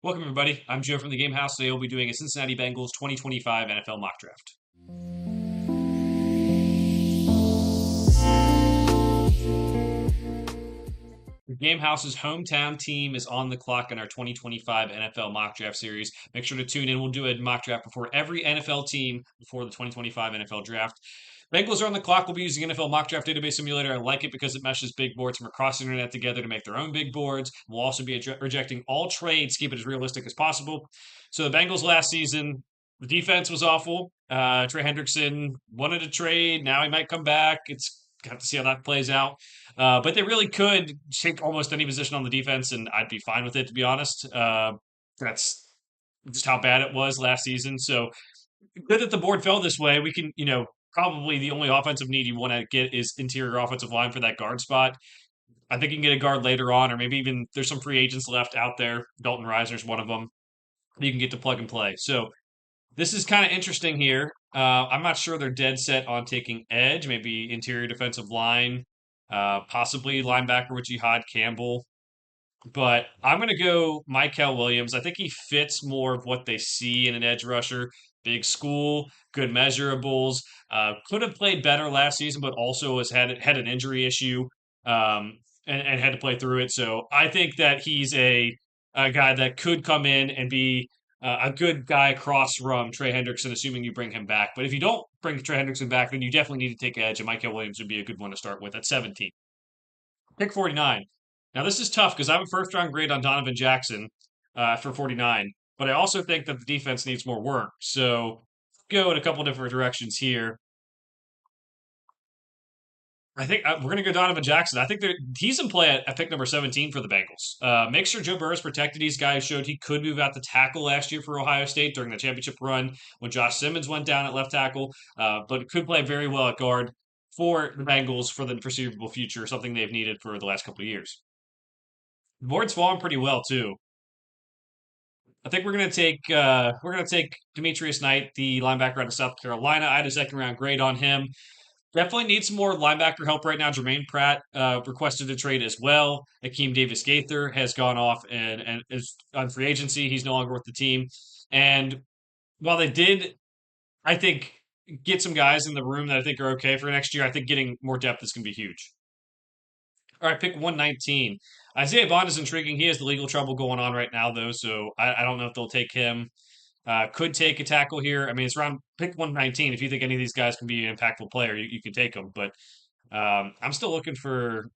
Welcome, everybody. I'm Joe from the Game House. Today we'll be doing a Cincinnati Bengals 2025 NFL mock draft. The Game House's hometown team is on the clock in our 2025 NFL mock draft series. Make sure to tune in. We'll do a mock draft before every NFL team before the 2025 NFL draft. Bengals are on the clock. We'll be using NFL Mock Draft Database Simulator. I like it because it meshes big boards from across the internet together to make their own big boards. We'll also be rejecting all trades, keep it as realistic as possible. So the Bengals last season, the defense was awful. Trey Hendrickson wanted to trade. Now he might come back. It's have to see how that plays out. But they really could take almost any position on the defense, and I'd be fine with it, to be honest. That's just how bad it was last season. So good that the board fell this way. We can, probably the only offensive need you want to get is interior offensive line for that guard spot. I think you can get a guard later on, or maybe even there's some free agents left out there. Dalton Reiser's one of them. You can get to plug and play. So this is kind of interesting here. I'm not sure they're dead set on taking edge, maybe interior defensive line, possibly linebacker with Jihad Campbell. But I'm going to go Michael Williams. I think he fits more of what they see in an edge rusher. Big school, good measurables. Could have played better last season, but also has had an injury issue and had to play through it. So I think that he's a guy that could come in and be a good guy across from Trey Hendrickson, assuming you bring him back. But if you don't bring Trey Hendrickson back, then you definitely need to take edge, and Michael Williams would be a good one to start with at 17. Pick 49. Now, this is tough because I have a first round grade on Donovan Jackson for 49, but I also think that the defense needs more work. So go in a couple different directions here. I think we're going to go Donovan Jackson. I think he's in play at pick number 17 for the Bengals. Make sure Joe Burrow's protected. These guys showed he could move out to tackle last year for Ohio State during the championship run when Josh Simmons went down at left tackle, but could play very well at guard for the Bengals for the foreseeable future, something they've needed for the last couple of years. The board's falling pretty well too. I think we're gonna take Demetrius Knight, the linebacker out of South Carolina. I had a second round grade on him. Definitely needs some more linebacker help right now. Jermaine Pratt requested a trade as well. Akeem Davis Gaither has gone off and is on free agency. He's no longer with the team. And while they did, I think, get some guys in the room that I think are okay for next year, I think getting more depth is going to be huge. All right, pick 119. Isaiah Bond is intriguing. He has the legal trouble going on right now, though, so I don't know if they'll take him. Could take a tackle here. I mean, it's around pick 119. If you think any of these guys can be an impactful player, you can take them. But I'm still looking for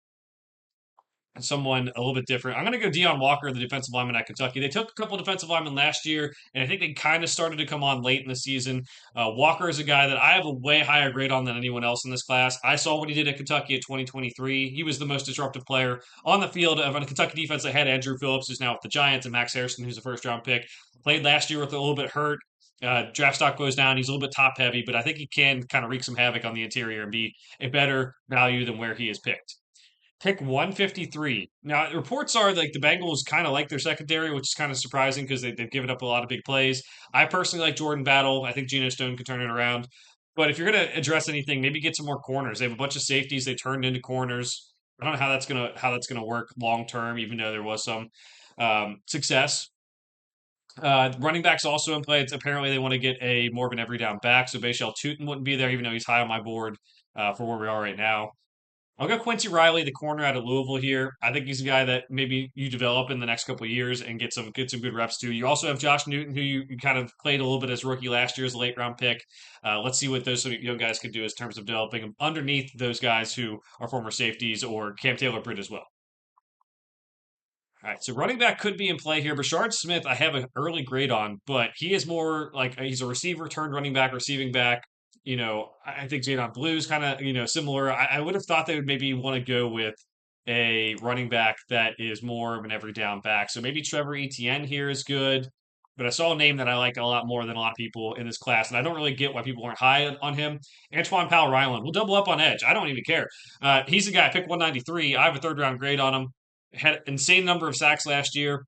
someone a little bit different. I'm going to go Deion Walker, the defensive lineman at Kentucky. They took a couple defensive linemen last year, and I think they kind of started to come on late in the season. Walker is a guy that I have a way higher grade on than anyone else in this class. I saw what he did at Kentucky at 2023. He was the most disruptive player on the field of a Kentucky defense that had Andrew Phillips, who's now with the Giants, and Max Harrison, who's a first round pick. Played last year with a little bit hurt. Draft stock goes down. He's a little bit top heavy, but I think he can kind of wreak some havoc on the interior and be a better value than where he is picked. Pick 153. Now, reports are like the Bengals kind of like their secondary, which is kind of surprising because they've given up a lot of big plays. I personally like Jordan Battle. I think Geno Stone can turn it around. But if you're going to address anything, maybe get some more corners. They have a bunch of safeties they turned into corners. I don't know how that's gonna work long term, even though there was some success. Running backs also in play. It's apparently they want to get a more of an every down back. So Bashal Tutin wouldn't be there, even though he's high on my board for where we are right now. I'll go Quincy Riley, the corner out of Louisville here. I think he's a guy that maybe you develop in the next couple of years and get some good reps too. You also have Josh Newton, who you kind of played a little bit as rookie last year as a late round pick. Let's see what those young guys can do in terms of developing them underneath those guys who are former safeties or Cam Taylor Britt as well. All right, so running back could be in play here. Bashard Smith, I have an early grade on, but he is more like he's a receiver turned running back, receiving back. I think Jadon Blue's kind of, similar. I would have thought they would maybe want to go with a running back that is more of an every down back. So maybe Trevor Etienne here is good. But I saw a name that I like a lot more than a lot of people in this class, and I don't really get why people aren't high on him. Antoine Powell Ryland. We'll double up on edge. I don't even care. He's a guy I picked 193. I have a third round grade on him. Had insane number of sacks last year.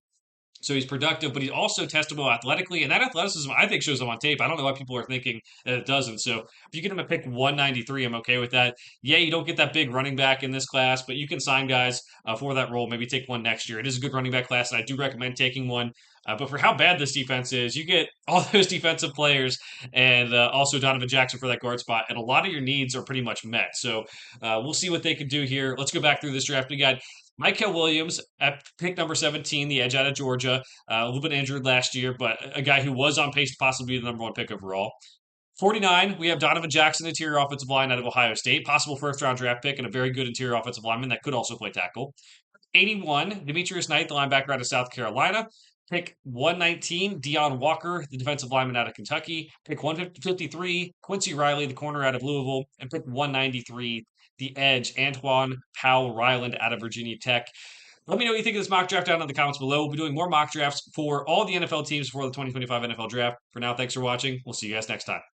So he's productive, but he's also testable athletically, and that athleticism I think shows him on tape. I don't know why people are thinking that it doesn't. So if you get him a pick 193, I'm okay with that. Yeah, you don't get that big running back in this class, but you can sign guys for that role. Maybe take one next year. It is a good running back class, and I do recommend taking one. But for how bad this defense is, you get all those defensive players and also Donovan Jackson for that guard spot, and a lot of your needs are pretty much met. So we'll see what they can do here. Let's go back through this draft. We got Michael Williams at pick number 17, the edge out of Georgia. A little bit injured last year, but a guy who was on pace to possibly be the number one pick overall. 49, we have Donovan Jackson, interior offensive line out of Ohio State, possible first round draft pick, and a very good interior offensive lineman that could also play tackle. 81, Demetrius Knight, the linebacker out of South Carolina. Pick 119, Deion Walker, the defensive lineman out of Kentucky. Pick 153, Quincy Riley, the corner out of Louisville. And pick 193, the edge, Antoine Powell Ryland out of Virginia Tech. Let me know what you think of this mock draft down in the comments below. We'll be doing more mock drafts for all the NFL teams for the 2025 NFL draft. For now, thanks for watching. We'll see you guys next time.